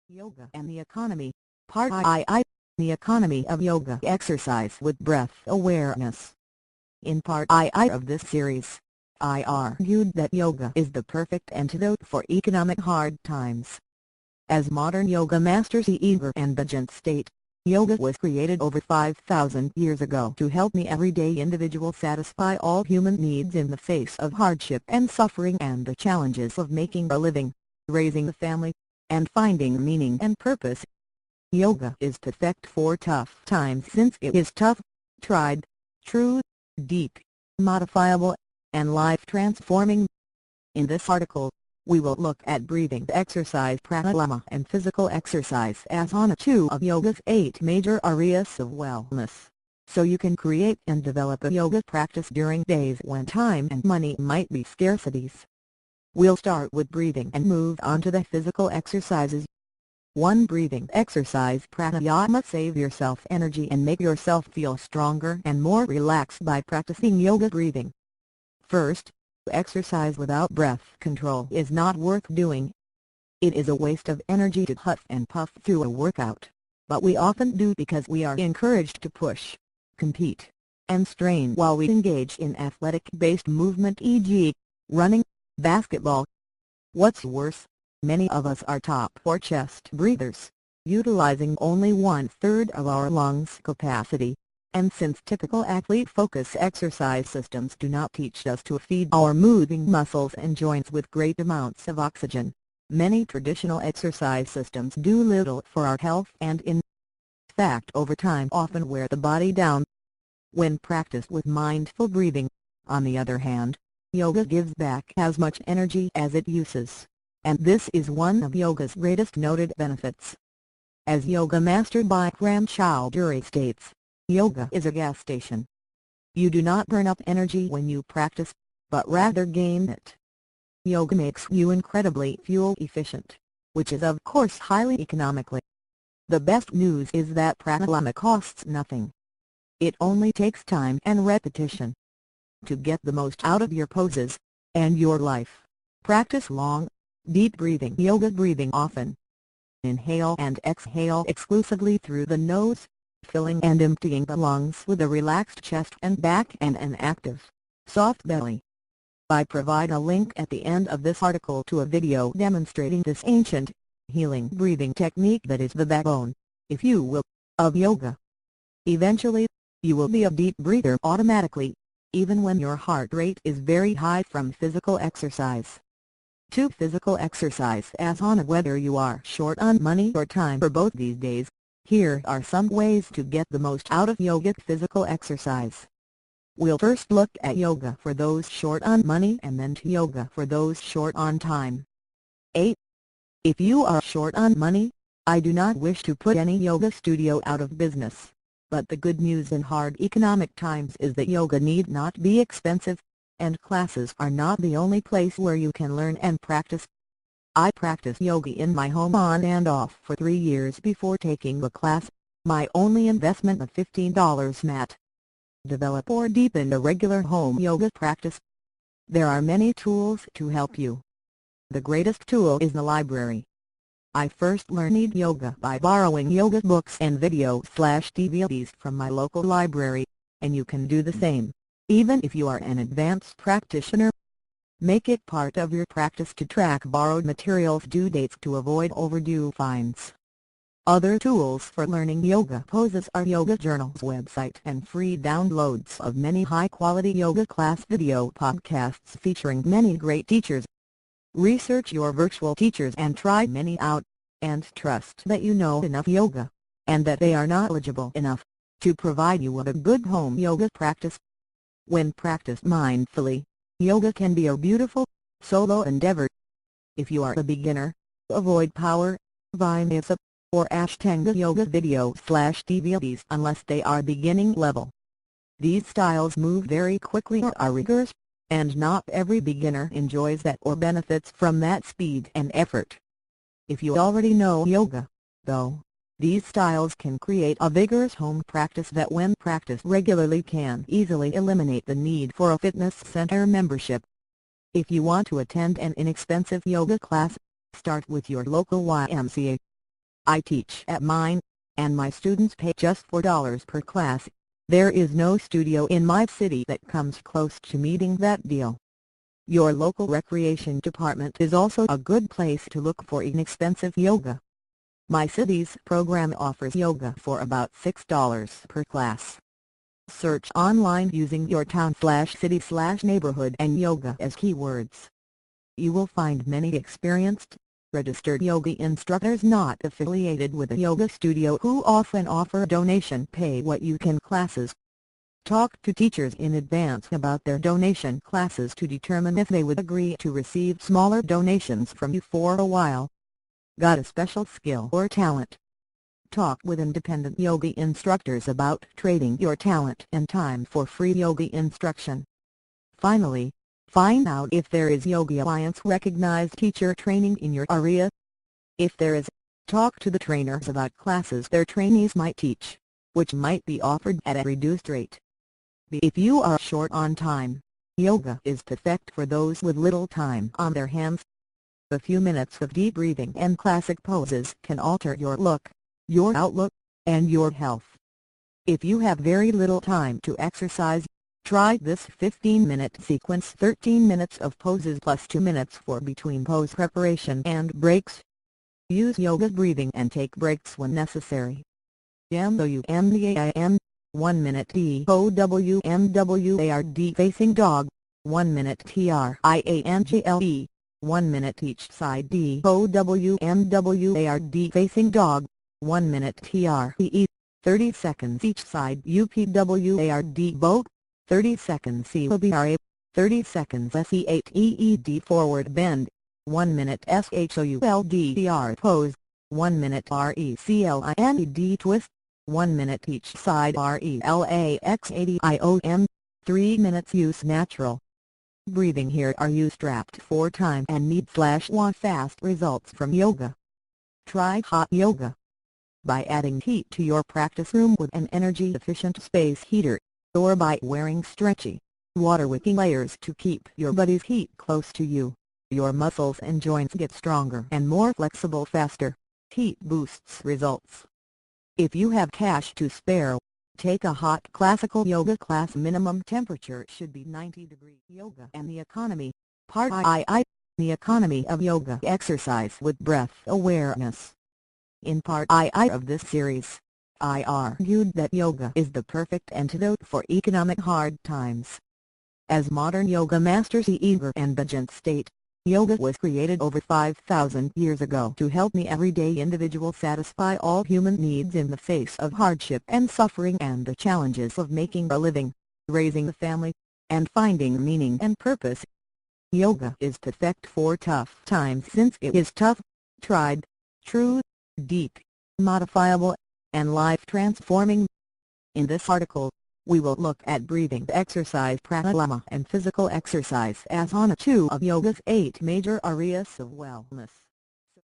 Yoga and the Economy, Part II, The Economy of Yoga Exercise with Breath Awareness. In Part II of this series, I argued that yoga is the perfect antidote for economic hard times. As modern yoga masters Iyengar and Bhajan state, yoga was created over 5,000 years ago to help the everyday individual satisfy all human needs in the face of hardship and suffering and the challenges of making a living, raising a family, and finding meaning and purpose. Yoga is perfect for tough times since it is tough, tried, true, deep, modifiable, and life-transforming. In this article, we will look at breathing exercise pranayama and physical exercise asana, two of yoga's 8 major areas of wellness, so you can create and develop a yoga practice during days when time and money might be scarcities. We'll start with breathing and move on to the physical exercises. 1. Breathing exercise pranayama. Save yourself energy and make yourself feel stronger and more relaxed by practicing yoga breathing. First, exercise without breath control is not worth doing. It is a waste of energy to huff and puff through a workout, but we often do because we are encouraged to push, compete, and strain while we engage in athletic-based movement, e.g., running, basketball. What's worse, many of us are top or chest breathers, utilizing only 1/3 of our lungs capacity, and since typical athlete-focused exercise systems do not teach us to feed our moving muscles and joints with great amounts of oxygen, many traditional exercise systems do little for our health and in fact over time often wear the body down. When practiced with mindful breathing, on the other hand, yoga gives back as much energy as it uses, and this is one of yoga's greatest noted benefits. As yoga master Bikram Choudhury states, yoga is a gas station. You do not burn up energy when you practice, but rather gain it. Yoga makes you incredibly fuel efficient, which is of course highly economically. The best news is that pranayama costs nothing. It only takes time and repetition. To get the most out of your poses, and your life, practice long, deep breathing yoga. Breathing often. Inhale and exhale exclusively through the nose, filling and emptying the lungs with a relaxed chest and back and an active, soft belly. I provide a link at the end of this article to a video demonstrating this ancient, healing breathing technique that is the backbone, if you will, of yoga. Eventually, you will be a deep breather automatically, even when your heart rate is very high from physical exercise. 2. Physical exercise asana. Whether you are short on money or time for both these days, here are some ways to get the most out of yoga physical exercise. We'll first look at yoga for those short on money and then to yoga for those short on time. 8. If you are short on money, I do not wish to put any yoga studio out of business. But the good news in hard economic times is that yoga need not be expensive, and classes are not the only place where you can learn and practice. I practiced yoga in my home on and off for 3 years before taking the class, my only investment of $15 mat. Develop or deepen a regular home yoga practice. There are many tools to help you. The greatest tool is the library. I first learned yoga by borrowing yoga books and video/DVDs from my local library, and you can do the same, even if you are an advanced practitioner. Make it part of your practice to track borrowed materials' due dates to avoid overdue fines. Other tools for learning yoga poses are Yoga Journal's website and free downloads of many high-quality yoga class video podcasts featuring many great teachers. Research your virtual teachers and try many out, and trust that you know enough yoga, and that they are knowledgeable enough, to provide you with a good home yoga practice. When practiced mindfully, yoga can be a beautiful, solo endeavor. If you are a beginner, avoid power, vinyasa, or ashtanga yoga video/DVDs unless they are beginning level. These styles move very quickly or are rigorous, and not every beginner enjoys that or benefits from that speed and effort. If you already know yoga, though, these styles can create a vigorous home practice that when practiced regularly can easily eliminate the need for a fitness center membership. If you want to attend an inexpensive yoga class, start with your local YMCA. I teach at mine, and my students pay just $4 per class. There is no studio in my city that comes close to meeting that deal. Your local recreation department is also a good place to look for inexpensive yoga. My city's program offers yoga for about $6 per class. Search online using your town/city/neighborhood and yoga as keywords. You will find many experienced, registered yoga instructors not affiliated with a yoga studio who often offer donation pay-what-you-can classes. Talk to teachers in advance about their donation classes to determine if they would agree to receive smaller donations from you for a while. Got a special skill or talent? Talk with independent yoga instructors about trading your talent and time for free yoga instruction. Finally, find out if there is Yoga Alliance recognized teacher training in your area. If there is, talk to the trainers about classes their trainees might teach, which might be offered at a reduced rate. If you are short on time, yoga is perfect for those with little time on their hands. A few minutes of deep breathing and classic poses can alter your look, your outlook, and your health. If you have very little time to exercise, try this 15-minute sequence: 13 minutes of poses plus 2 minutes for between pose preparation and breaks. Use yoga breathing and take breaks when necessary. MWMDAIM 1 minute TOWMWARD facing dog, 1 minute TRIANGLE, 1 minute each side DOWMWARD facing dog, 1 minute TREE, 30 seconds each side UPWARD boat, 30 seconds COBRA, 30 seconds SEATEED forward bend, 1 minute SHOULDR pose, 1 minute RECLINED twist, 1 minute each side RELAX80IOM, 3 minutes use natural breathing. Here are you strapped for time and need/want fast results from yoga? Try hot yoga. By adding heat to your practice room with an energy-efficient space heater, or by wearing stretchy, water-wicking layers to keep your body's heat close to you, your muscles and joints get stronger and more flexible faster. Heat boosts results. If you have cash to spare, take a hot classical yoga class. Minimum temperature should be 90 degrees. Yoga and the economy, Part II, the economy of yoga exercise with breath awareness. In Part II of this series, I argued that yoga is the perfect antidote for economic hard times. As modern yoga masters Iyengar and Bhajan state, yoga was created over 5,000 years ago to help the everyday individual satisfy all human needs in the face of hardship and suffering and the challenges of making a living, raising a family, and finding meaning and purpose. Yoga is perfect for tough times since it is tough, tried, true, deep, modifiable, and life-transforming. In this article, we will look at breathing exercise, pranayama, and physical exercise as on 2 of yoga's 8 major areas of wellness.